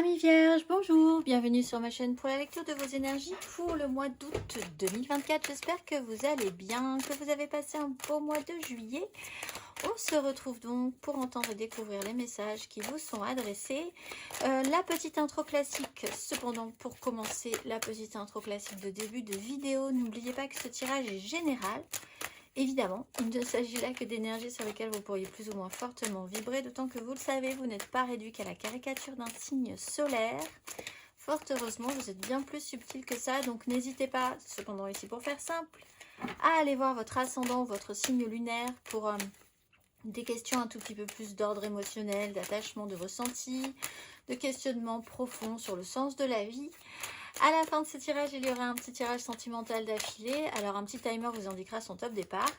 Amis Vierges, bonjour, bienvenue sur ma chaîne pour la lecture de vos énergies pour le mois d'août 2024. J'espère que vous allez bien, que vous avez passé un beau mois de juillet. On se retrouve donc pour entendre et découvrir les messages qui vous sont adressés. La petite intro classique, cependant, pour commencer la petite intro classique de début de vidéo, n'oubliez pas que ce tirage est général. Évidemment, il ne s'agit là que d'énergies sur lesquelles vous pourriez plus ou moins fortement vibrer, d'autant que vous le savez, vous n'êtes pas réduit qu'à la caricature d'un signe solaire. Fort heureusement, vous êtes bien plus subtil que ça, donc n'hésitez pas, cependant ici pour faire simple, à aller voir votre ascendant, votre signe lunaire pour des questions un tout petit peu plus d'ordre émotionnel, d'attachement, de ressenti, de questionnement profond sur le sens de la vie. À la fin de ce tirage, il y aura un petit tirage sentimental d'affilée. Alors un petit timer vous indiquera son top départ,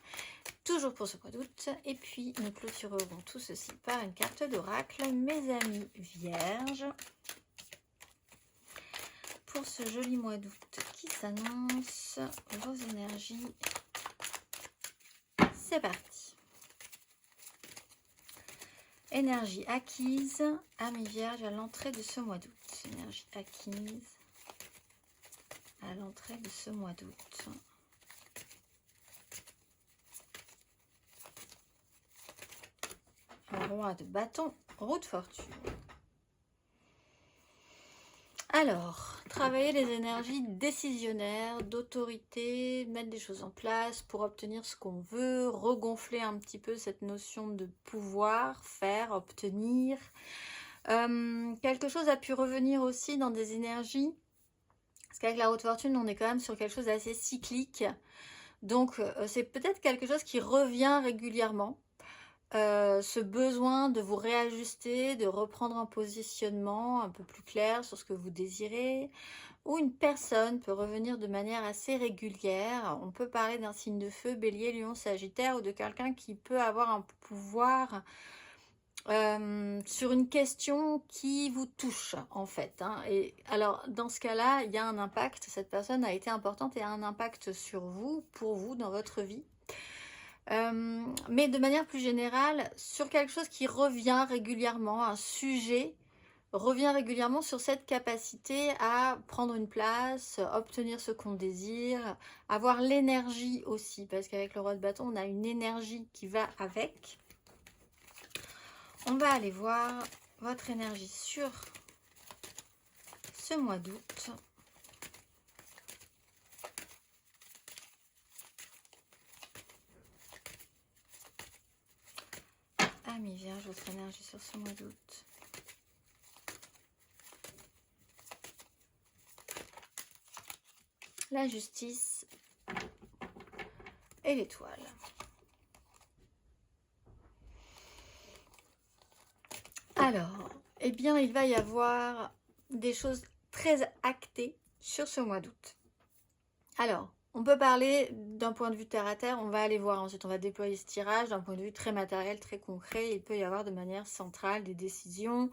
toujours pour ce mois d'août. Et puis nous clôturerons tout ceci par une carte d'oracle, mes amis vierges, pour ce joli mois d'août qui s'annonce. Vos énergies, c'est parti. Énergie acquise, amis vierges, à l'entrée de ce mois d'août. Énergie acquise à l'entrée de ce mois d'août. Roi de bâton, roue de fortune. Alors, travailler les énergies décisionnaires, d'autorité, mettre des choses en place pour obtenir ce qu'on veut, regonfler un petit peu cette notion de pouvoir, faire, obtenir. Quelque chose a pu revenir aussi dans des énergies. Parce qu'avec la haute fortune, on est quand même sur quelque chose d'assez cyclique. Donc, c'est peut-être quelque chose qui revient régulièrement. Ce besoin de vous réajuster, de reprendre un positionnement un peu plus clair sur ce que vous désirez. Ou une personne peut revenir de manière assez régulière. On peut parler d'un signe de feu, bélier, lion, sagittaire, ou de quelqu'un qui peut avoir un pouvoir sur une question qui vous touche en fait, hein. Et alors dans ce cas-là, il y a un impact, cette personne a été importante et a un impact sur vous, pour vous, dans votre vie. Mais de manière plus générale, sur quelque chose qui revient régulièrement, un sujet revient régulièrement sur cette capacité à prendre une place, obtenir ce qu'on désire, avoir l'énergie aussi, parce qu'avec le roi de bâton, on a une énergie qui va avec. On va aller voir votre énergie sur ce mois d'août. Amis vierges, votre énergie sur ce mois d'août. La justice et l'étoile. Alors, eh bien, il va y avoir des choses très actées sur ce mois d'août. Alors, on peut parler d'un point de vue terre à terre, on va aller voir ensuite, on va déployer ce tirage d'un point de vue très matériel, très concret. Il peut y avoir de manière centrale des décisions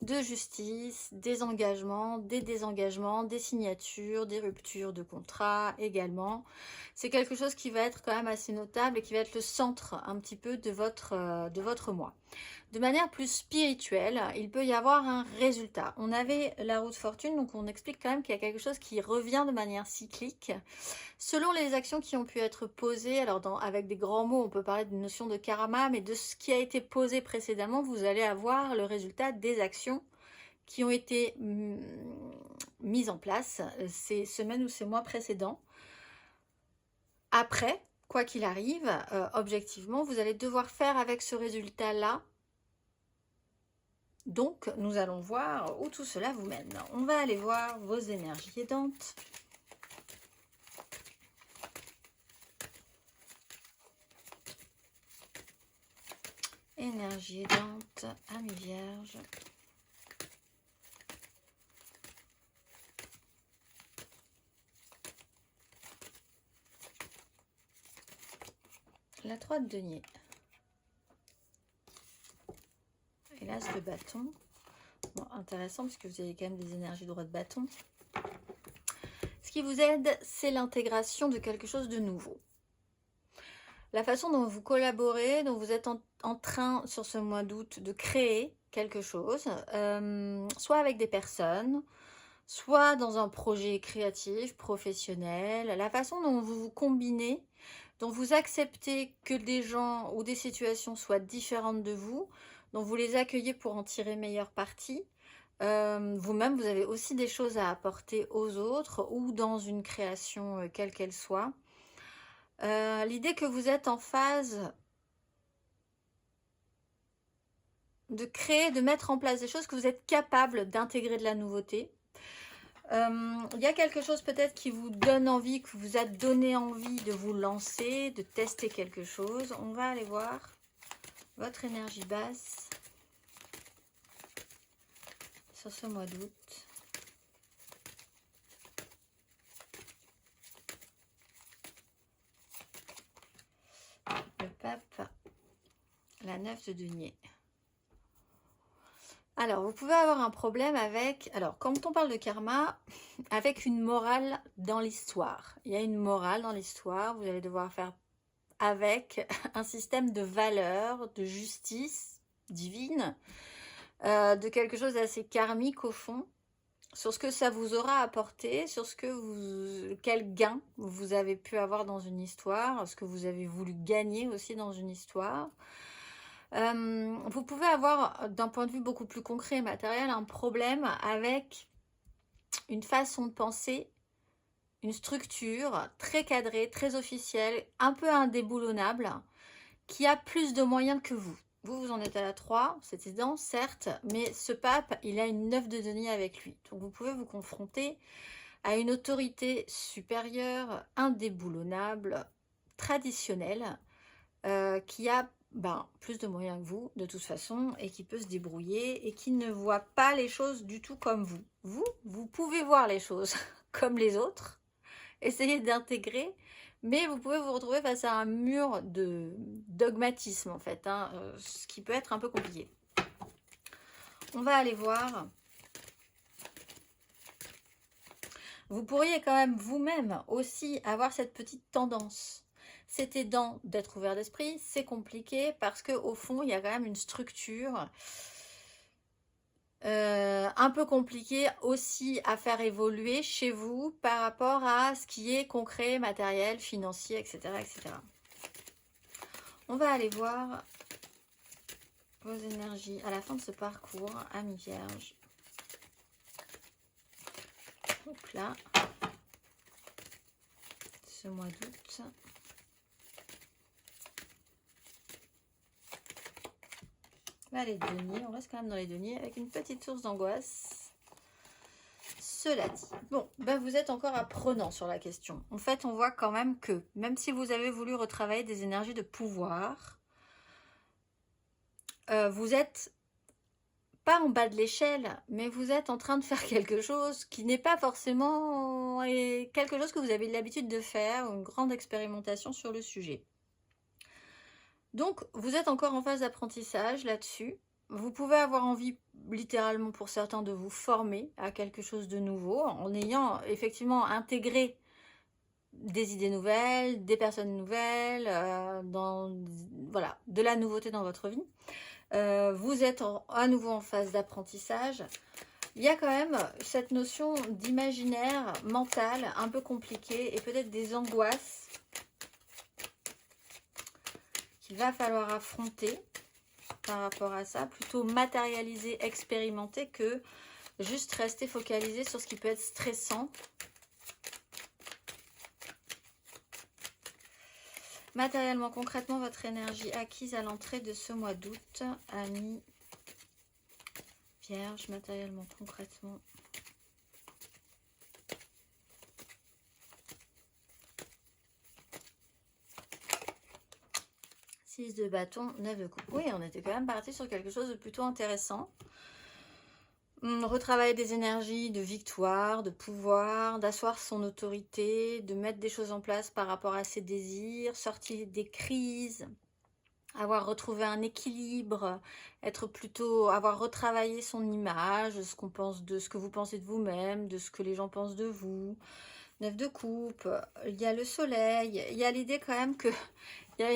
de justice, des engagements, des désengagements, des signatures, des ruptures de contrats également. C'est quelque chose qui va être quand même assez notable et qui va être le centre un petit peu de votre mois. De manière plus spirituelle, il peut y avoir un résultat. On avait la roue de fortune, donc on explique quand même qu'il y a quelque chose qui revient de manière cyclique. Selon les actions qui ont pu être posées, alors avec des grands mots, on peut parler d'une notion de karma, mais de ce qui a été posé précédemment, vous allez avoir le résultat des actions qui ont été mises en place ces semaines ou ces mois précédents. Après, quoi qu'il arrive, objectivement, vous allez devoir faire avec ce résultat-là. Donc, nous allons voir où tout cela vous mène. On va aller voir vos énergies aidantes. Énergie aidante, amis vierges. La 3 de denier. Et l'as de bâton. Bon, intéressant parce que vous avez quand même des énergies de roi de bâton. Ce qui vous aide, c'est l'intégration de quelque chose de nouveau. La façon dont vous collaborez, dont vous êtes en train sur ce mois d'août de créer quelque chose, soit avec des personnes, soit dans un projet créatif, professionnel, la façon dont vous vous combinez, dont vous acceptez que des gens ou des situations soient différentes de vous, dont vous les accueillez pour en tirer meilleur parti. Vous-même, vous avez aussi des choses à apporter aux autres ou dans une création quelle qu'elle soit. L'idée que vous êtes en phase de créer, de mettre en place des choses, que vous êtes capable d'intégrer de la nouveauté. Il y a quelque chose peut-être qui vous donne envie, que vous a donné envie de vous lancer, de tester quelque chose. On va aller voir votre énergie basse sur ce mois d'août. Le pape, la 9 de denier. Alors, vous pouvez avoir un problème avec, alors quand on parle de karma, avec une morale dans l'histoire. Il y a une morale dans l'histoire, vous allez devoir faire avec un système de valeurs, de justice divine, de quelque chose d'assez karmique au fond, sur ce que ça vous aura apporté, sur ce que quel gain vous avez pu avoir dans une histoire, ce que vous avez voulu gagner aussi dans une histoire. Vous pouvez avoir, d'un point de vue beaucoup plus concret et matériel, un problème avec une façon de penser, une structure très cadrée, très officielle, un peu indéboulonnable, qui a plus de moyens que vous. Vous en êtes à la 3, c'est évident, certes, mais ce pape, il a une 9 de denier avec lui. Donc vous pouvez vous confronter à une autorité supérieure, indéboulonnable, traditionnelle, qui a plus de moyens que vous, de toute façon, et qui peut se débrouiller, et qui ne voit pas les choses du tout comme vous. Vous pouvez voir les choses comme les autres, essayer d'intégrer, mais vous pouvez vous retrouver face à un mur de dogmatisme, en fait, ce qui peut être un peu compliqué. On va aller voir. Vous pourriez quand même vous-même aussi avoir cette petite tendance. C'est aidant d'être ouvert d'esprit, c'est compliqué parce qu'au fond, il y a quand même une structure un peu compliquée aussi à faire évoluer chez vous par rapport à ce qui est concret, matériel, financier, etc. etc. On va aller voir vos énergies à la fin de ce parcours, amis vierges. Hop là, ce mois d'août. Les deniers, on reste quand même dans les deniers avec une petite source d'angoisse. Cela dit, bon, vous êtes encore apprenant sur la question. En fait, on voit quand même que, même si vous avez voulu retravailler des énergies de pouvoir, vous êtes pas en bas de l'échelle, mais vous êtes en train de faire quelque chose qui n'est pas forcément quelque chose que vous avez l'habitude de faire, une grande expérimentation sur le sujet. Donc, vous êtes encore en phase d'apprentissage là-dessus. Vous pouvez avoir envie, littéralement pour certains, de vous former à quelque chose de nouveau, en ayant effectivement intégré des idées nouvelles, des personnes nouvelles, voilà, de la nouveauté dans votre vie. Vous êtes à nouveau en phase d'apprentissage. Il y a quand même cette notion d'imaginaire mental un peu compliqué et peut-être des angoisses qu'il va falloir affronter par rapport à ça, plutôt matérialiser, expérimenter que juste rester focalisé sur ce qui peut être stressant. Matériellement, concrètement, votre énergie acquise à l'entrée de ce mois d'août, amis vierges, matériellement, concrètement. De bâton, 9 de coupe. Oui, on était quand même parti sur quelque chose de plutôt intéressant. Retravailler des énergies de victoire, de pouvoir, d'asseoir son autorité, de mettre des choses en place par rapport à ses désirs, sortir des crises, avoir retrouvé un équilibre, avoir retravaillé son image, ce qu'on pense de ce que vous pensez de vous-même, de ce que les gens pensent de vous. 9 de coupe, il y a le soleil, il y a l'idée quand même que il y a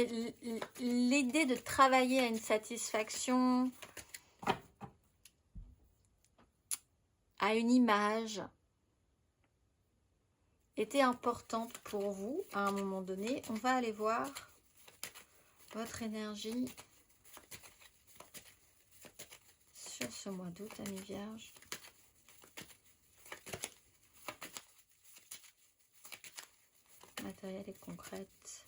l'idée de travailler à une satisfaction à une image était importante pour vous à un moment donné. On va aller voir votre énergie sur ce mois d'août, amis vierges. Matérielle et concrète.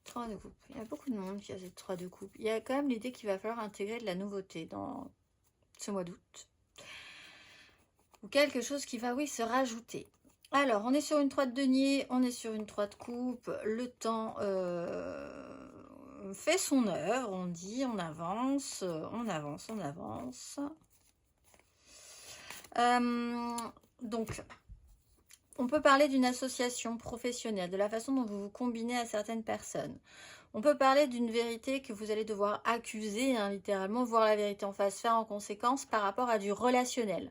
3 de coupe. Il y a beaucoup de monde qui a cette 3 de coupe. Il y a quand même l'idée qu'il va falloir intégrer de la nouveauté dans ce mois d'août. Ou quelque chose qui va, oui, se rajouter. Alors, on est sur une 3 de denier, on est sur une 3 de coupe. Le temps fait son heure, on dit, on avance, on avance, on avance. Donc, on peut parler d'une association professionnelle, de la façon dont vous vous combinez à certaines personnes. On peut parler d'une vérité que vous allez devoir accuser, hein, littéralement, voir la vérité en face, faire en conséquence par rapport à du relationnel.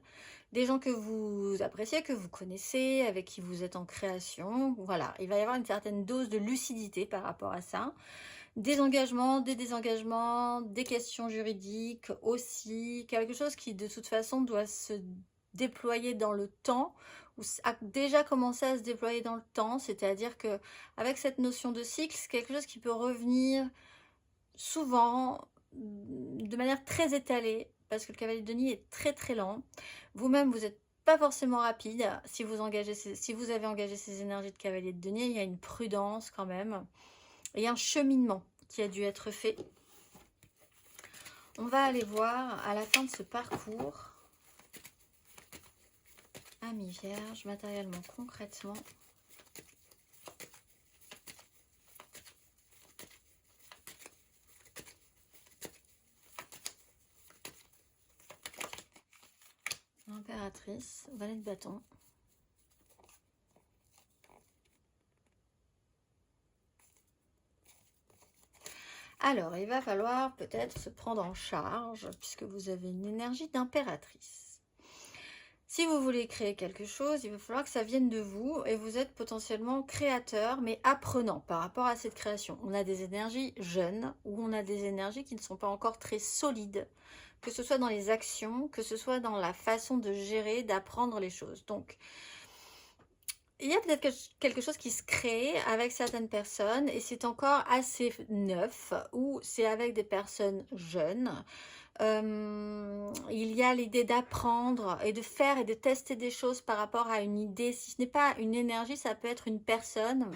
Des gens que vous appréciez, que vous connaissez, avec qui vous êtes en création. Voilà, il va y avoir une certaine dose de lucidité par rapport à ça. Des engagements, des désengagements, des questions juridiques aussi. Quelque chose qui, de toute façon, doit se déployer dans le temps, ou a déjà commencé à se déployer dans le temps, c'est-à-dire que avec cette notion de cycle, c'est quelque chose qui peut revenir souvent de manière très étalée, parce que le cavalier de denier est très très lent. Vous-même, vous n'êtes pas forcément rapide. Si vous avez engagé ces énergies de cavalier de denier, il y a une prudence quand même, et un cheminement qui a dû être fait. On va aller voir à la fin de ce parcours, amis vierges, matériellement, concrètement. Impératrice, valet de bâton. Alors, il va falloir peut-être se prendre en charge, puisque vous avez une énergie d'impératrice. Si vous voulez créer quelque chose, il va falloir que ça vienne de vous et vous êtes potentiellement créateur, mais apprenant par rapport à cette création. On a des énergies jeunes ou on a des énergies qui ne sont pas encore très solides, que ce soit dans les actions, que ce soit dans la façon de gérer, d'apprendre les choses. Donc, il y a peut-être quelque chose qui se crée avec certaines personnes et c'est encore assez neuf ou c'est avec des personnes jeunes. Il y a l'idée d'apprendre et de faire et de tester des choses par rapport à une idée. Si ce n'est pas une énergie, ça peut être une personne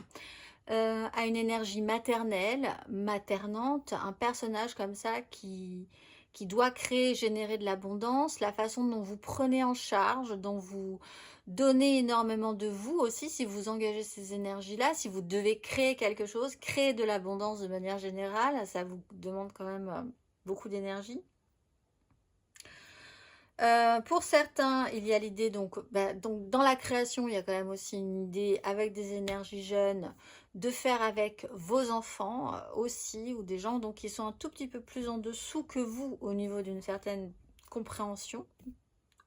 à une énergie maternelle, maternante, un personnage comme ça qui doit créer, générer de l'abondance, la façon dont vous prenez en charge, dont vous donnez énormément de vous aussi, si vous engagez ces énergies-là, si vous devez créer quelque chose, créer de l'abondance de manière générale, ça vous demande quand même beaucoup d'énergie. Pour certains, il y a l'idée, donc dans la création, il y a quand même aussi une idée avec des énergies jeunes de faire avec vos enfants aussi, ou des gens donc, qui sont un tout petit peu plus en dessous que vous au niveau d'une certaine compréhension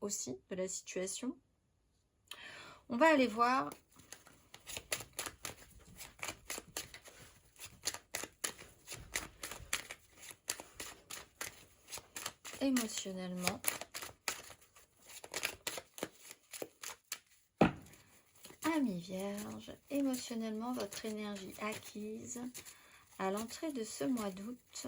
aussi de la situation. On va aller voir émotionnellement. Amis vierges, émotionnellement, votre énergie acquise à l'entrée de ce mois d'août.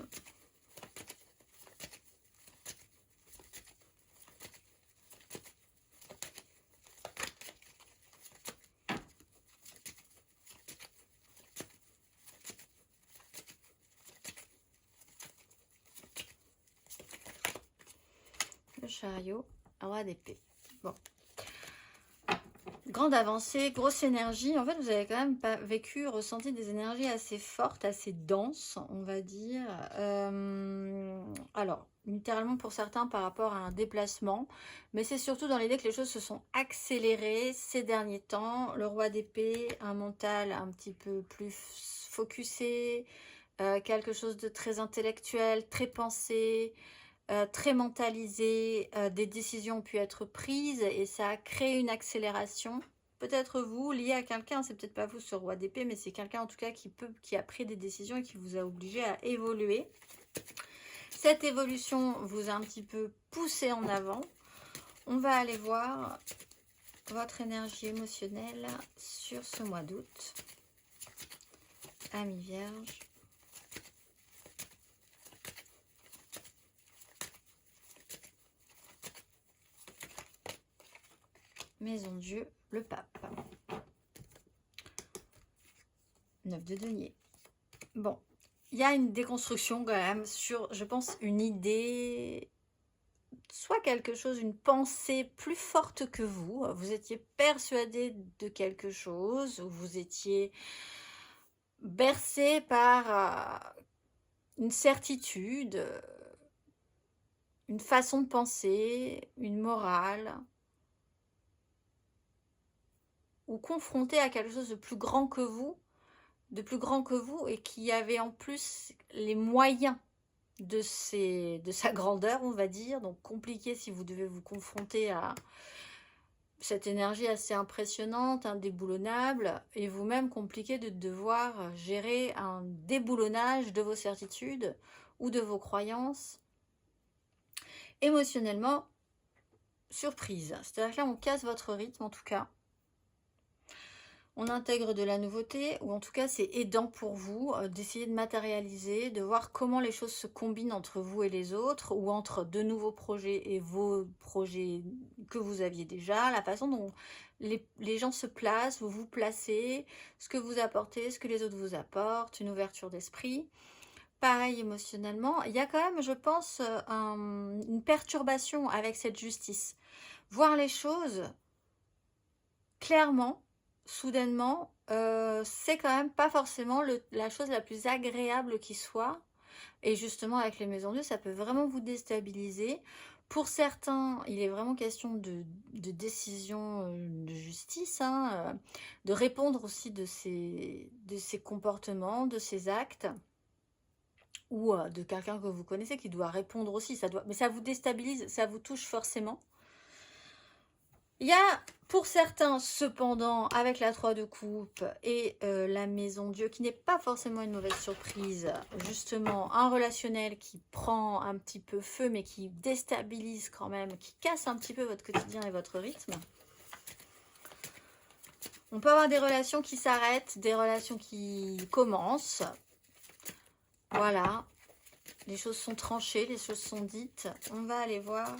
Le chariot, roi d'épée. Bon. Grande avancée, grosse énergie. En fait, vous avez quand même ressenti des énergies assez fortes, assez denses, on va dire. Alors, littéralement pour certains par rapport à un déplacement, mais c'est surtout dans l'idée que les choses se sont accélérées ces derniers temps. Le roi d'épée, un mental un petit peu plus focusé, quelque chose de très intellectuel, très pensé, très mentalisé, des décisions ont pu être prises et ça a créé une accélération. Peut-être vous, lié à quelqu'un, c'est peut-être pas vous ce roi d'épée, mais c'est quelqu'un en tout cas qui a pris des décisions et qui vous a obligé à évoluer. Cette évolution vous a un petit peu poussé en avant. On va aller voir votre énergie émotionnelle sur ce mois d'août. Amis Vierge. Maison Dieu, le pape. 9 de denier. Bon, il y a une déconstruction quand même sur, je pense, une idée, soit quelque chose, une pensée plus forte que vous. Vous étiez persuadé de quelque chose, ou vous étiez bercé par une certitude, une façon de penser, une morale, ou confronté à quelque chose de plus grand que vous, et qui avait en plus les moyens de sa grandeur, on va dire. Donc compliqué si vous devez vous confronter à cette énergie assez impressionnante, indéboulonnable, et vous-même compliqué de devoir gérer un déboulonnage de vos certitudes ou de vos croyances. Émotionnellement, surprise. C'est-à-dire que là, on casse votre rythme en tout cas. On intègre de la nouveauté, ou en tout cas c'est aidant pour vous d'essayer de matérialiser, de voir comment les choses se combinent entre vous et les autres, ou entre de nouveaux projets et vos projets que vous aviez déjà, la façon dont les gens se placent, vous vous placez, ce que vous apportez, ce que les autres vous apportent, une ouverture d'esprit. Pareil émotionnellement, il y a quand même, je pense, une perturbation avec cette justice. Voir les choses clairement, soudainement, c'est quand même pas forcément la chose la plus agréable qui soit. Et justement, avec les maisons Dieu, ça peut vraiment vous déstabiliser. Pour certains, il est vraiment question de décision de justice, hein, de répondre aussi de ces comportements, de ces actes, ou de quelqu'un que vous connaissez qui doit répondre aussi. Mais ça vous déstabilise, ça vous touche forcément. Il y a pour certains, cependant, avec la 3 de coupe et la maison Dieu, qui n'est pas forcément une mauvaise surprise, justement, un relationnel qui prend un petit peu feu, mais qui déstabilise quand même, qui casse un petit peu votre quotidien et votre rythme. On peut avoir des relations qui s'arrêtent, des relations qui commencent. Voilà, les choses sont tranchées, les choses sont dites. On va aller voir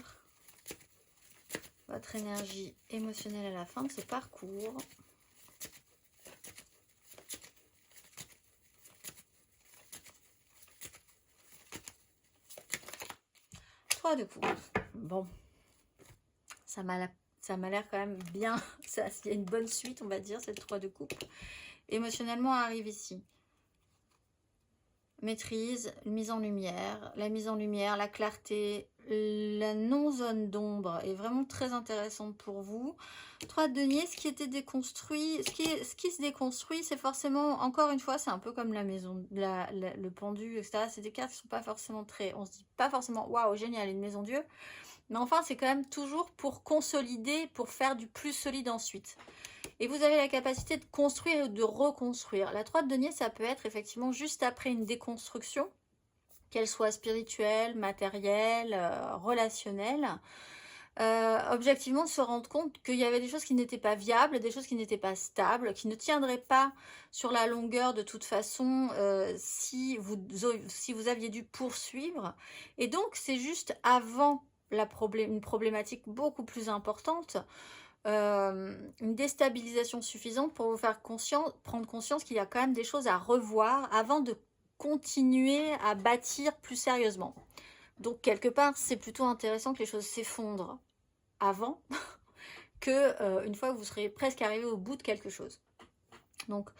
votre énergie émotionnelle à la fin de ce parcours. Trois de coupe. Bon, ça m'a l'air quand même bien. Il y a une bonne suite, on va dire, cette 3 de coupe. Émotionnellement, arrive ici. Maîtrise, mise en lumière. La mise en lumière, la clarté, la non-zone d'ombre est vraiment très intéressante pour vous. 3 de denier, ce qui était déconstruit, ce qui se déconstruit, c'est forcément, encore une fois, c'est un peu comme la maison, le pendu, etc. C'est des cartes qui sont pas forcément très, on se dit pas forcément, waouh, génial, une maison Dieu. Mais enfin, c'est quand même toujours pour consolider, pour faire du plus solide ensuite. Et vous avez la capacité de construire et de reconstruire. La 3 de denier, ça peut être effectivement juste après une déconstruction, qu'elle soit spirituelle, matérielle, relationnelle. Objectivement, de se rendre compte qu'il y avait des choses qui n'étaient pas viables, des choses qui n'étaient pas stables, qui ne tiendraient pas sur la longueur de toute façon si vous aviez dû poursuivre. Et donc, c'est juste avant une problématique beaucoup plus importante, une déstabilisation suffisante pour vous faire prendre conscience qu'il y a quand même des choses à revoir avant de continuer à bâtir plus sérieusement. Donc quelque part, c'est plutôt intéressant que les choses s'effondrent avant que une fois que vous serez presque arrivé au bout de quelque chose. Donc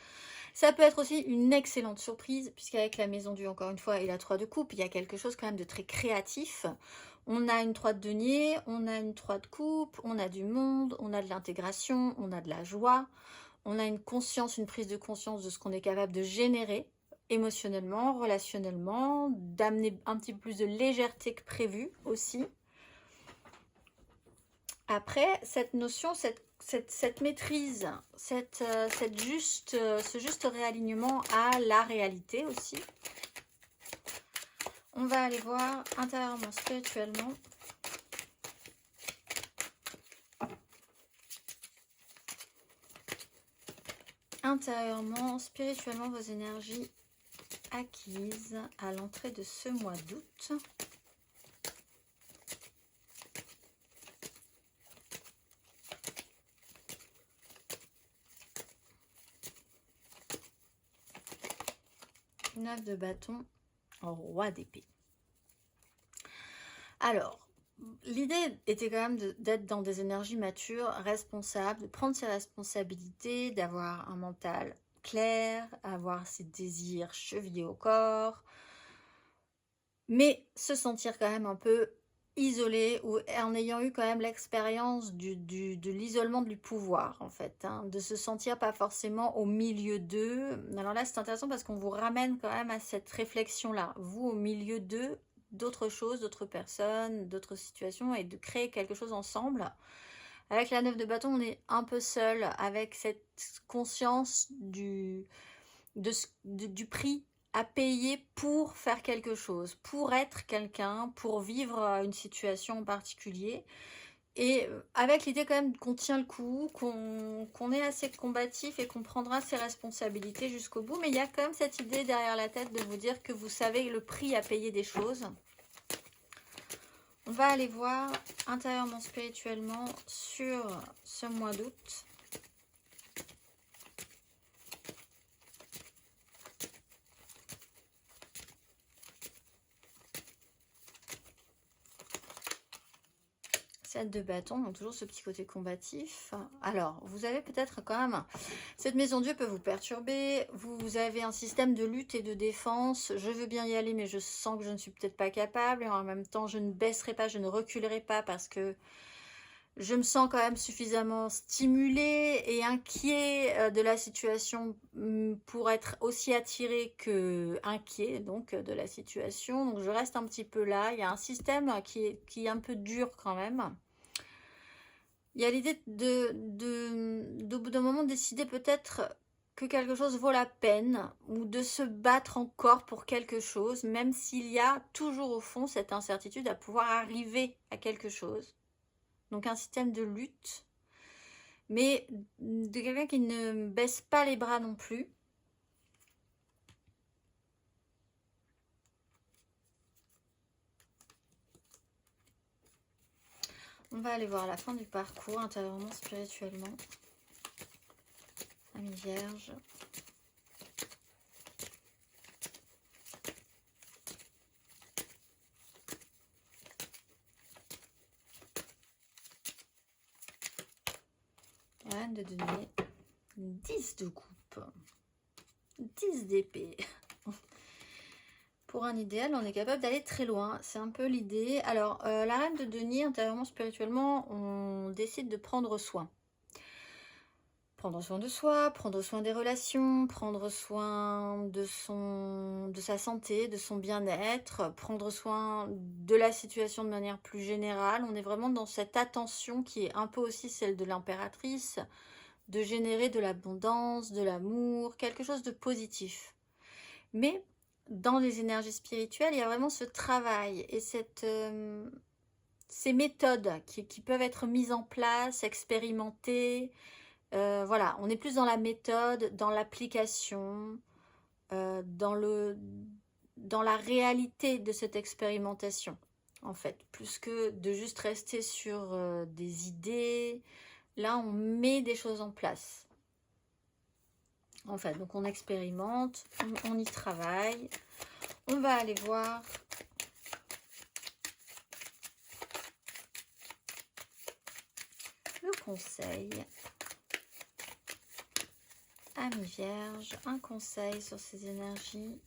ça peut être aussi une excellente surprise, puisqu'avec la maison Dieu, encore une fois, et la 3 de coupe, il y a quelque chose quand même de très créatif. On a une 3 de denier, on a une 3 de coupe, on a du monde, on a de l'intégration, on a de la joie, on a une conscience, une prise de conscience de ce qu'on est capable de générer émotionnellement, relationnellement, d'amener un petit peu plus de légèreté que prévu aussi. Après, cette notion, cette maîtrise, ce juste réalignement à la réalité aussi. On va aller voir intérieurement, spirituellement. Intérieurement, spirituellement, vos énergies acquises à l'entrée de ce mois d'août. Neuf de bâton, roi d'épée. Alors, l'idée était quand même d'être dans des énergies matures, responsables, de prendre ses responsabilités, d'avoir un mental clair, avoir ses désirs chevillés au corps, mais se sentir quand même un peu isolé ou en ayant eu quand même l'expérience de l'isolement du pouvoir en fait, hein, de se sentir pas forcément au milieu d'eux. Alors là c'est intéressant parce qu'on vous ramène quand même à cette réflexion là, vous au milieu d'eux, d'autres choses, d'autres personnes, d'autres situations et de créer quelque chose ensemble. Avec la 9 de bâton on est un peu seul avec cette conscience du prix à payer pour faire quelque chose, pour être quelqu'un, pour vivre une situation en particulier. Et avec l'idée quand même qu'on tient le coup, qu'on est assez combatif et qu'on prendra ses responsabilités jusqu'au bout. Mais il y a quand même cette idée derrière la tête de vous dire que vous savez le prix à payer des choses. On va aller voir intérieurement, spirituellement sur ce mois d'août. De bâton, donc toujours ce petit côté combatif. Alors, vous avez peut-être quand même... Cette maison Dieu peut vous perturber. Vous avez un système de lutte et de défense. Je veux bien y aller, mais je sens que je ne suis peut-être pas capable. Et en même temps, je ne baisserai pas, je ne reculerai pas parce que je me sens quand même suffisamment stimulée et inquiet de la situation pour être aussi attirée que inquiet donc de la situation. Donc je reste un petit peu là. Il y a un système qui est un peu dur quand même. Il y a l'idée au bout d'un moment, décider peut-être que quelque chose vaut la peine ou de se battre encore pour quelque chose, même s'il y a toujours au fond cette incertitude à pouvoir arriver à quelque chose. Donc un système de lutte, mais de quelqu'un qui ne baisse pas les bras non plus. On va aller voir la fin du parcours, intérieurement, spirituellement. Amis Vierge. Reine de denier. 10 de coupe. 10 d'épée. Pour un idéal, on est capable d'aller très loin. C'est un peu l'idée. Alors, la reine de denier, intérieurement, spirituellement, on décide de prendre soin. Prendre soin de soi, prendre soin des relations, prendre soin de sa santé, de son bien-être, prendre soin de la situation de manière plus générale. On est vraiment dans cette attention qui est un peu aussi celle de l'impératrice, de générer de l'abondance, de l'amour, quelque chose de positif. Mais dans les énergies spirituelles, il y a vraiment ce travail et ces méthodes qui peuvent être mises en place, expérimentées. Voilà, on est plus dans la méthode, dans l'application, dans la réalité de cette expérimentation, en fait. Plus que de juste rester sur des idées. Là, on met des choses en place. En fait, donc on expérimente, on y travaille. On va aller voir le conseil. Amis Vierge, un conseil sur ces énergies.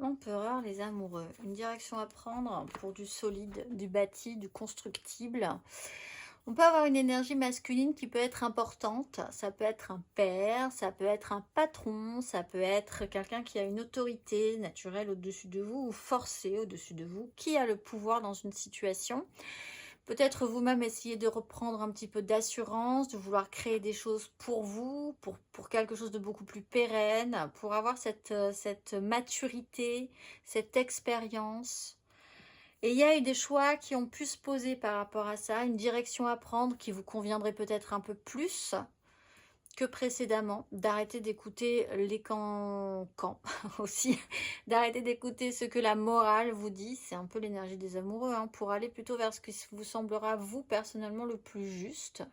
L'empereur, les amoureux. Une direction à prendre pour du solide, du bâti, du constructible. On peut avoir une énergie masculine qui peut être importante. Ça peut être un père, ça peut être un patron, ça peut être quelqu'un qui a une autorité naturelle au-dessus de vous ou forcée au-dessus de vous, qui a le pouvoir dans une situation. Peut-être vous-même essayer de reprendre un petit peu d'assurance, de vouloir créer des choses pour vous, pour quelque chose de beaucoup plus pérenne, pour avoir cette maturité, cette expérience. Et il y a eu des choix qui ont pu se poser par rapport à ça, une direction à prendre qui vous conviendrait peut-être un peu plus que précédemment, d'arrêter d'écouter les cancans aussi, d'arrêter d'écouter ce que la morale vous dit, c'est un peu l'énergie des amoureux, hein, pour aller plutôt vers ce qui vous semblera vous personnellement le plus juste,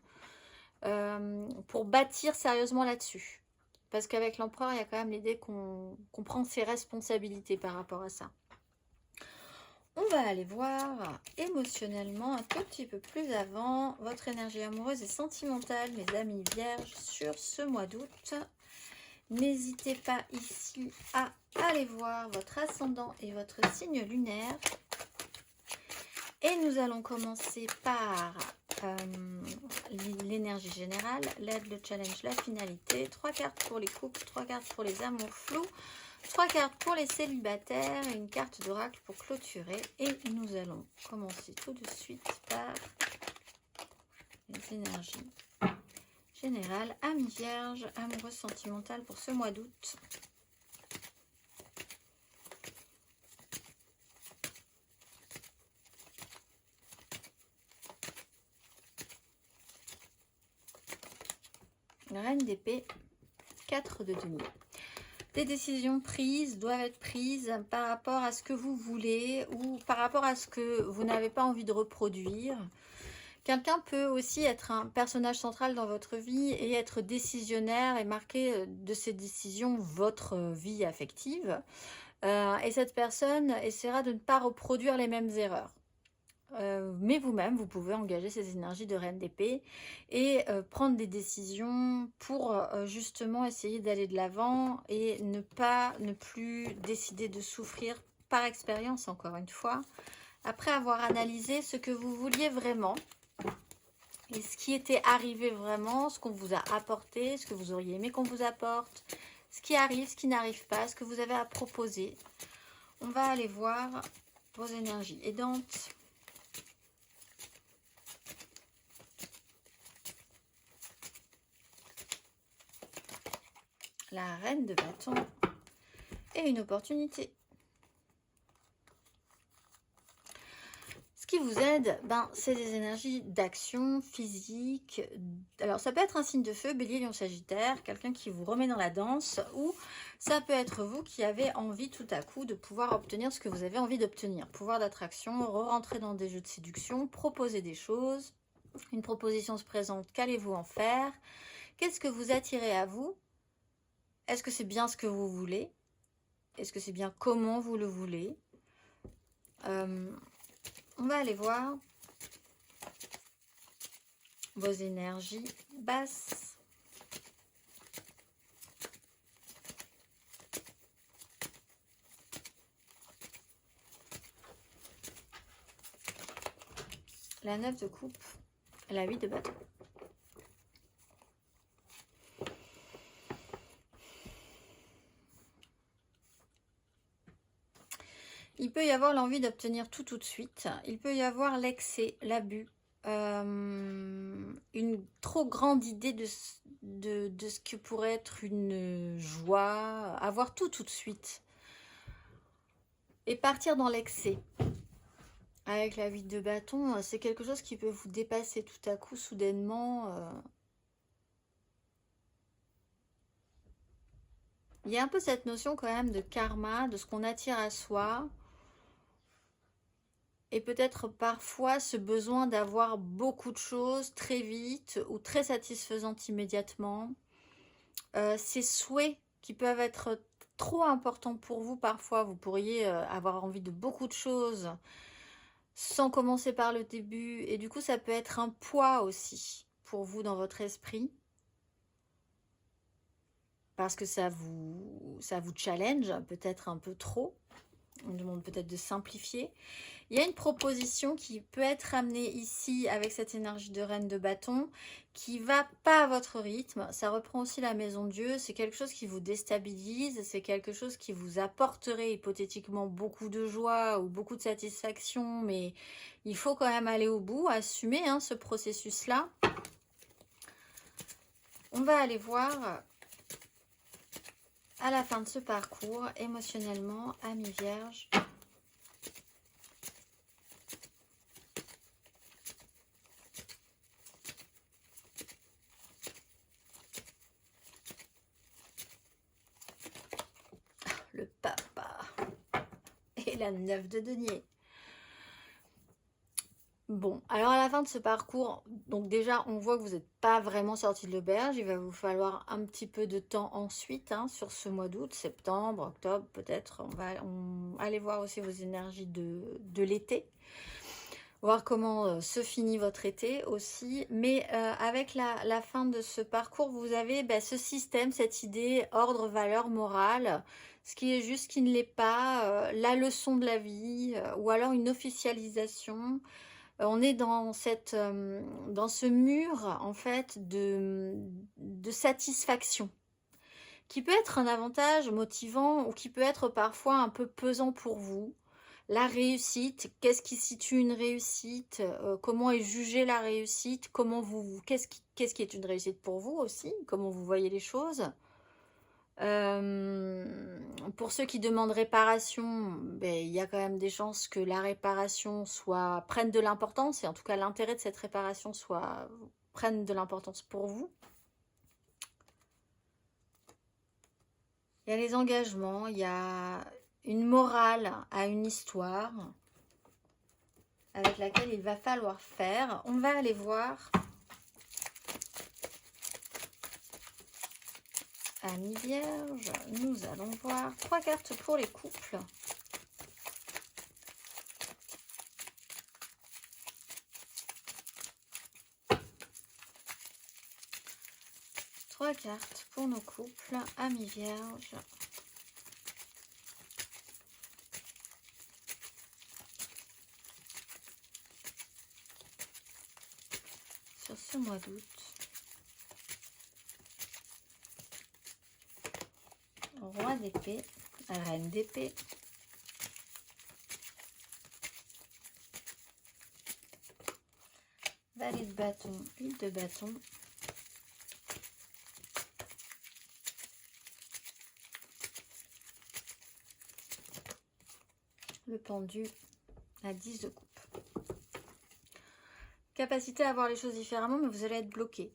pour bâtir sérieusement là-dessus. Parce qu'avec l'empereur, il y a quand même l'idée qu'on prend ses responsabilités par rapport à ça. On va aller voir émotionnellement un tout petit peu plus avant votre énergie amoureuse et sentimentale, mes amis vierges, sur ce mois d'août. N'hésitez pas ici à aller voir votre ascendant et votre signe lunaire. Et nous allons commencer par l'énergie générale, l'aide, le challenge, la finalité. 3 cartes pour les couples, 3 cartes pour les amours flous. 3 cartes pour les célibataires et une carte d'oracle pour clôturer. Et nous allons commencer tout de suite par les énergies générales. Amis vierges, amoureuse sentimentale pour ce mois d'août. Reine d'épée, 4 de denier. Des décisions prises doivent être prises par rapport à ce que vous voulez ou par rapport à ce que vous n'avez pas envie de reproduire. Quelqu'un peut aussi être un personnage central dans votre vie et être décisionnaire et marquer de ses décisions votre vie affective. Et cette personne essaiera de ne pas reproduire les mêmes erreurs. Mais vous-même, vous pouvez engager ces énergies de reine d'épée et prendre des décisions pour justement essayer d'aller de l'avant et ne plus décider de souffrir par expérience, encore une fois, après avoir analysé ce que vous vouliez vraiment et ce qui était arrivé vraiment, ce qu'on vous a apporté, ce que vous auriez aimé qu'on vous apporte, ce qui arrive, ce qui n'arrive pas, ce que vous avez à proposer. On va aller voir vos énergies aidantes. La reine de bâton et une opportunité. Ce qui vous aide, c'est des énergies d'action physique. Alors ça peut être un signe de feu, bélier, lion, sagittaire, quelqu'un qui vous remet dans la danse, ou ça peut être vous qui avez envie tout à coup de pouvoir obtenir ce que vous avez envie d'obtenir. Pouvoir d'attraction, re-rentrer dans des jeux de séduction, proposer des choses. Une proposition se présente, qu'allez-vous en faire? Qu'est-ce que vous attirez à vous? Est-ce que c'est bien ce que vous voulez? Est-ce que c'est bien comment vous le voulez? On va aller voir vos énergies basses. La 9 de coupe, la 8 de bâton. Il peut y avoir l'envie d'obtenir tout de suite. Il peut y avoir l'excès, l'abus, une trop grande idée de ce que pourrait être une joie, avoir tout de suite. Et partir dans l'excès. Avec la 8 de bâton, c'est quelque chose qui peut vous dépasser tout à coup, soudainement. Il y a un peu cette notion quand même de karma, de ce qu'on attire à soi. Et peut-être parfois ce besoin d'avoir beaucoup de choses très vite ou très satisfaisantes immédiatement. Ces souhaits qui peuvent être trop importants pour vous parfois. Vous pourriez avoir envie de beaucoup de choses sans commencer par le début. Et du coup, ça peut être un poids aussi pour vous dans votre esprit. Parce que ça vous challenge peut-être un peu trop. On demande peut-être de simplifier. Il y a une proposition qui peut être amenée ici avec cette énergie de reine de bâton qui va pas à votre rythme. Ça reprend aussi la maison de Dieu. C'est quelque chose qui vous déstabilise. C'est quelque chose qui vous apporterait hypothétiquement beaucoup de joie ou beaucoup de satisfaction. Mais il faut quand même aller au bout, assumer hein, ce processus-là. On va aller voir à la fin de ce parcours, émotionnellement, amis vierges. Le papa et la 9 de denier. Bon, alors à la fin de ce parcours, donc déjà on voit que vous n'êtes pas vraiment sorti de l'auberge. Il va vous falloir un petit peu de temps ensuite hein, sur ce mois d'août, septembre, octobre peut-être. On va aller voir aussi vos énergies de l'été. Voir comment se finit votre été aussi. Mais avec la fin de ce parcours, vous avez ce système, cette idée, ordre, valeur, morale. Ce qui est juste, ce qui ne l'est pas, la leçon de la vie, ou alors une officialisation. On est dans ce mur en fait de satisfaction qui peut être un avantage motivant ou qui peut être parfois un peu pesant pour vous. La réussite, qu'est-ce qui situe une réussite, comment est jugée la réussite, qu'est-ce qui est une réussite pour vous aussi, comment vous voyez les choses. Pour ceux qui demandent réparation, il y a quand même des chances que la réparation prenne de l'importance, et en tout cas l'intérêt de cette réparation prenne de l'importance pour vous. Il y a les engagements, il y a une morale à une histoire avec laquelle il va falloir faire. On va aller voir amis vierges, nous allons voir 3 cartes pour les couples. Trois cartes pour nos couples, amis vierges. Sur ce mois d'août. Roi d'épée, reine d'épée. Valet de bâton, huile de bâton. Le pendu, la 10 de coupe. Capacité à voir les choses différemment, mais vous allez être bloqué.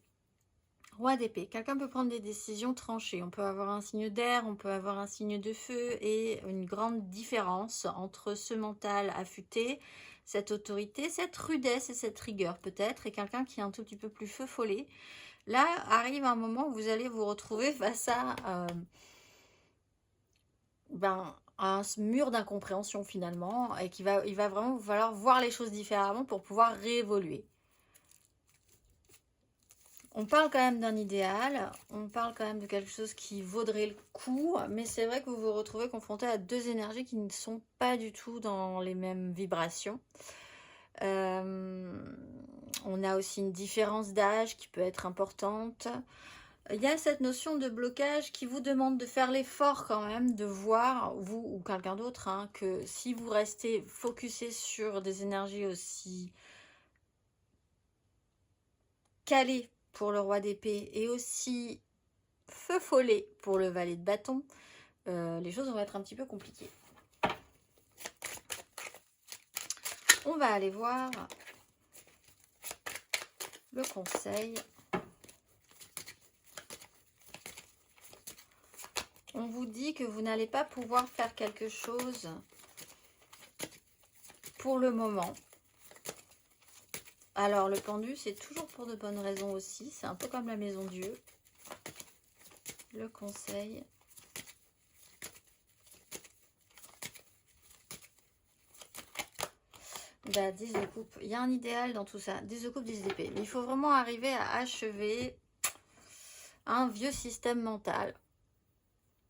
Roi d'épée, quelqu'un peut prendre des décisions tranchées. On peut avoir un signe d'air, on peut avoir un signe de feu et une grande différence entre ce mental affûté, cette autorité, cette rudesse et cette rigueur peut-être, et quelqu'un qui est un tout petit peu plus feu follet. Là arrive un moment où vous allez vous retrouver face à un mur d'incompréhension finalement, et il va vraiment vous falloir voir les choses différemment pour pouvoir réévoluer. On parle quand même d'un idéal, on parle quand même de quelque chose qui vaudrait le coup, mais c'est vrai que vous vous retrouvez confronté à deux énergies qui ne sont pas du tout dans les mêmes vibrations. On a aussi une différence d'âge qui peut être importante. Il y a cette notion de blocage qui vous demande de faire l'effort quand même de voir, vous ou quelqu'un d'autre, hein, que si vous restez focusé sur des énergies aussi calées pour le roi d'épée et aussi feu follet pour le valet de bâton, les choses vont être un petit peu compliquées. On va aller voir le conseil. On vous dit que vous n'allez pas pouvoir faire quelque chose pour le moment. Alors, le pendu, c'est toujours pour de bonnes raisons aussi. C'est un peu comme la maison Dieu. Le conseil. Bah, 10 de coupe. Il y a un idéal dans tout ça. 10 de coupe, 10 d'épée. Mais il faut vraiment arriver à achever un vieux système mental.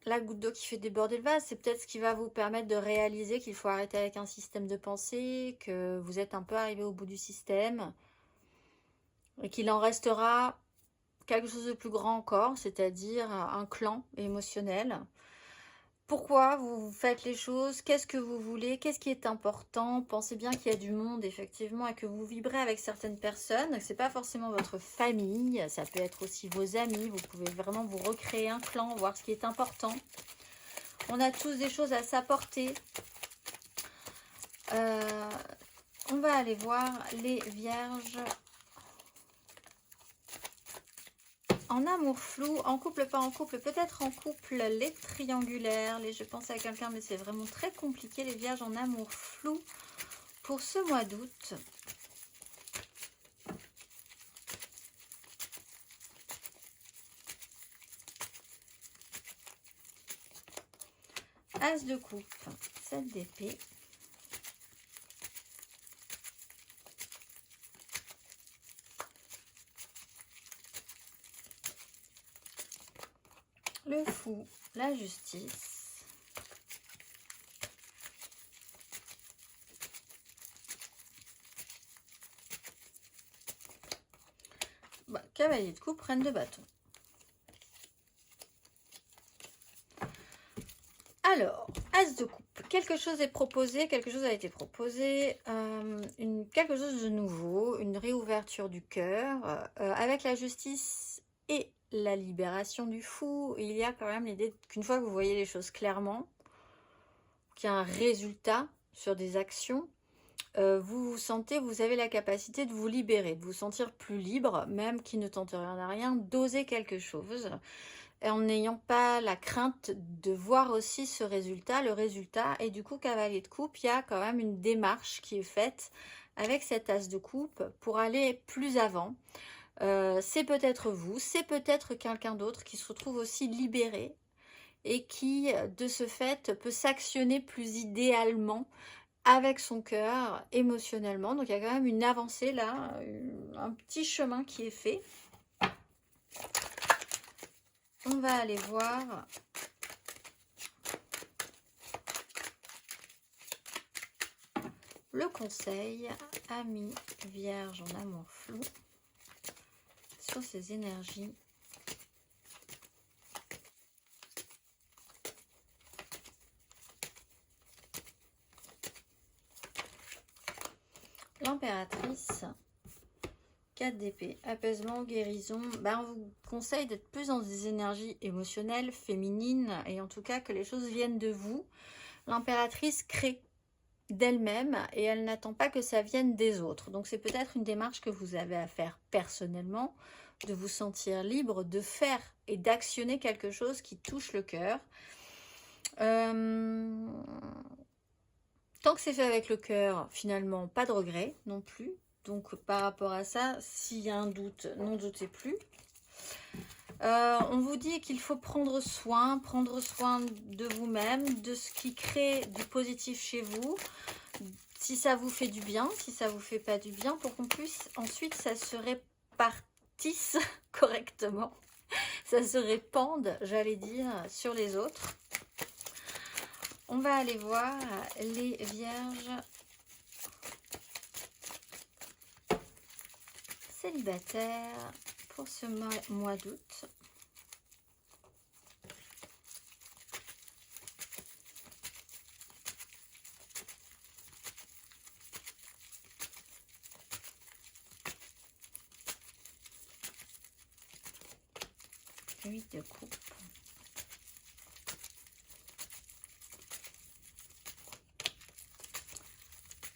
la goutte d'eau qui fait déborder le vase, c'est peut-être ce qui va vous permettre de réaliser qu'il faut arrêter avec un système de pensée, que vous êtes un peu arrivé au bout du système, et qu'il en restera quelque chose de plus grand encore, c'est-à-dire un clan émotionnel. Pourquoi vous faites les choses? Qu'est-ce que vous voulez? Qu'est-ce qui est important? Pensez bien qu'il y a du monde, effectivement, et que vous vibrez avec certaines personnes. Ce n'est pas forcément votre famille, ça peut être aussi vos amis. Vous pouvez vraiment vous recréer un clan, voir ce qui est important. On a tous des choses à s'apporter. On va aller voir les vierges. En amour flou, en couple, pas en couple, peut-être en couple, les triangulaires, je pense à quelqu'un, mais c'est vraiment très compliqué, les vierges en amour flou pour ce mois d'août. As de coupe, 7 d'épée. Le fou, la justice. Cavalier de coupe, reine de bâton. Alors, as de coupe. Quelque chose est proposé, quelque chose a été proposé. Quelque chose de nouveau, une réouverture du cœur. Avec la justice et la libération du fou, il y a quand même l'idée qu'une fois que vous voyez les choses clairement, qu'il y a un résultat sur des actions, vous vous sentez, vous avez la capacité de vous libérer, de vous sentir plus libre, même qui ne tente rien à rien, d'oser quelque chose, en n'ayant pas la crainte de voir aussi ce résultat, le résultat. Et du coup, cavalier de coupe, il y a quand même une démarche qui est faite avec cet as de coupe pour aller plus avant. C'est peut-être vous, c'est peut-être quelqu'un d'autre qui se retrouve aussi libéré et qui, de ce fait, peut s'actionner plus idéalement avec son cœur, émotionnellement. Donc, il y a quand même une avancée là, un petit chemin qui est fait. On va aller voir le conseil, ami vierge en amour flou, sur ces énergies. L'impératrice, 4 d'épée, apaisement, guérison. On vous conseille d'être plus dans des énergies émotionnelles, féminines, et en tout cas que les choses viennent de vous. L'impératrice crée d'elle-même et elle n'attend pas que ça vienne des autres. Donc c'est peut-être une démarche que vous avez à faire personnellement, de vous sentir libre de faire et d'actionner quelque chose qui touche le cœur. Tant que c'est fait avec le cœur, finalement, pas de regret non plus. Donc par rapport à ça, s'il y a un doute, n'en doutez plus. On vous dit qu'il faut prendre soin de vous-même, de ce qui crée du positif chez vous, si ça vous fait du bien, si ça vous fait pas du bien, pour qu'on puisse ensuite ça se répartisse correctement, ça se répande, j'allais dire, sur les autres. On va aller voir les vierges célibataires pour ce mois d'août. Huit de coupe.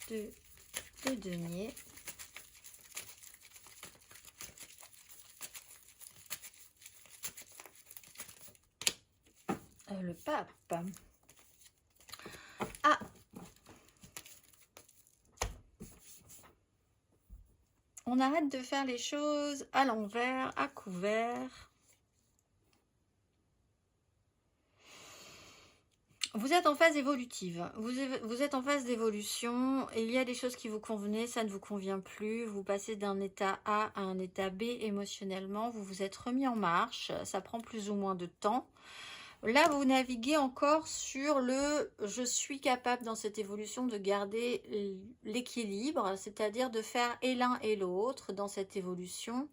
De denier. Le pape. Ah, on arrête de faire les choses à l'envers, à couvert. Vous êtes en phase évolutive, vous êtes en phase d'évolution, il y a des choses qui vous convenaient, ça ne vous convient plus, vous passez d'un état A à un état B émotionnellement, vous vous êtes remis en marche, ça prend plus ou moins de temps. Là, vous naviguez encore sur le « je suis capable dans cette évolution de garder l'équilibre », c'est-à-dire de faire et l'un et l'autre dans cette évolution.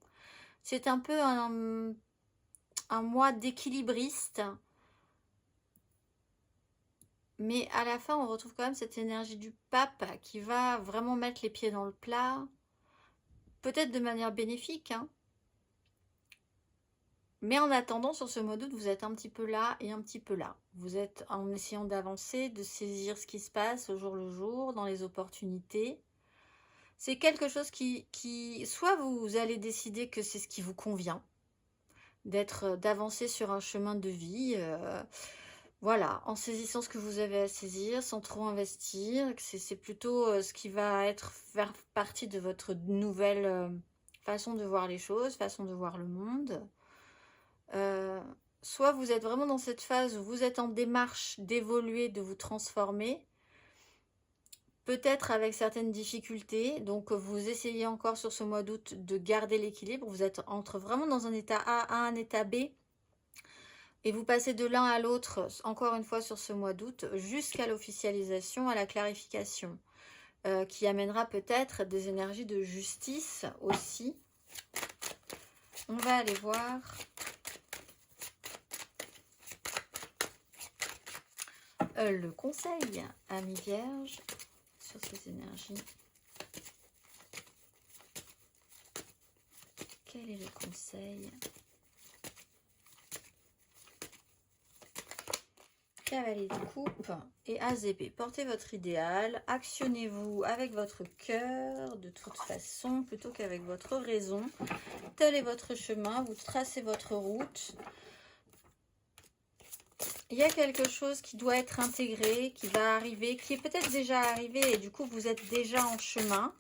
C'est un peu un mois d'équilibriste. Mais à la fin, on retrouve quand même cette énergie du pape qui va vraiment mettre les pieds dans le plat. Peut-être de manière bénéfique, hein. Mais en attendant, sur ce mois d'août, vous êtes un petit peu là et un petit peu là. Vous êtes en essayant d'avancer, de saisir ce qui se passe au jour le jour, dans les opportunités. C'est quelque chose qui soit vous allez décider que c'est ce qui vous convient, d'avancer sur un chemin de vie, voilà, en saisissant ce que vous avez à saisir, sans trop investir. C'est plutôt ce qui va faire partie de votre nouvelle façon de voir les choses, façon de voir le monde. Soit vous êtes vraiment dans cette phase où vous êtes en démarche d'évoluer, de vous transformer, peut-être avec certaines difficultés, donc vous essayez encore sur ce mois d'août de garder l'équilibre, vous êtes vraiment dans un état A à un état B, et vous passez de l'un à l'autre, encore une fois sur ce mois d'août, jusqu'à l'officialisation, à la clarification, qui amènera peut-être des énergies de justice aussi. On va aller voir... le conseil, amis vierges, sur ces énergies. Quel est le conseil? Cavalier de coupe et As d'épée. Portez votre idéal, actionnez-vous avec votre cœur de toute façon, plutôt qu'avec votre raison. Tel est votre chemin, vous tracez votre route. Il y a quelque chose qui doit être intégré, qui va arriver, qui est peut-être déjà arrivé et du coup vous êtes déjà en chemin.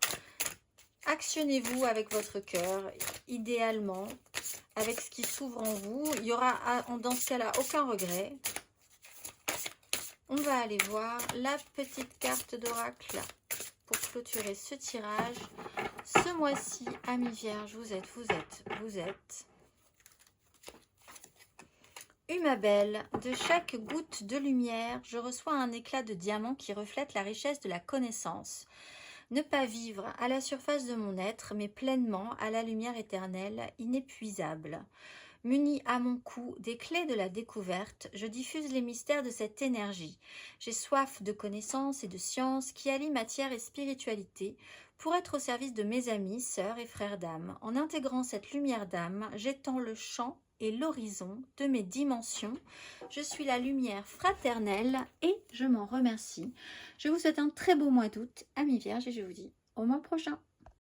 Actionnez-vous avec votre cœur, idéalement, avec ce qui s'ouvre en vous. Il y aura dans ce cas-là aucun regret. On va aller voir la petite carte d'oracle pour clôturer ce tirage. Ce mois-ci, amis vierges, vous êtes... Ma belle, de chaque goutte de lumière, je reçois un éclat de diamant qui reflète la richesse de la connaissance. Ne pas vivre à la surface de mon être, mais pleinement à la lumière éternelle, inépuisable. Muni à mon cou des clés de la découverte, je diffuse les mystères de cette énergie. J'ai soif de connaissance et de science qui allient matière et spiritualité pour être au service de mes amis, sœurs et frères d'âme. En intégrant cette lumière d'âme, j'étends le champ et l'horizon de mes dimensions. Je suis la lumière fraternelle et je m'en remercie. Je vous souhaite un très beau mois d'août, amis vierges, et je vous dis au mois prochain.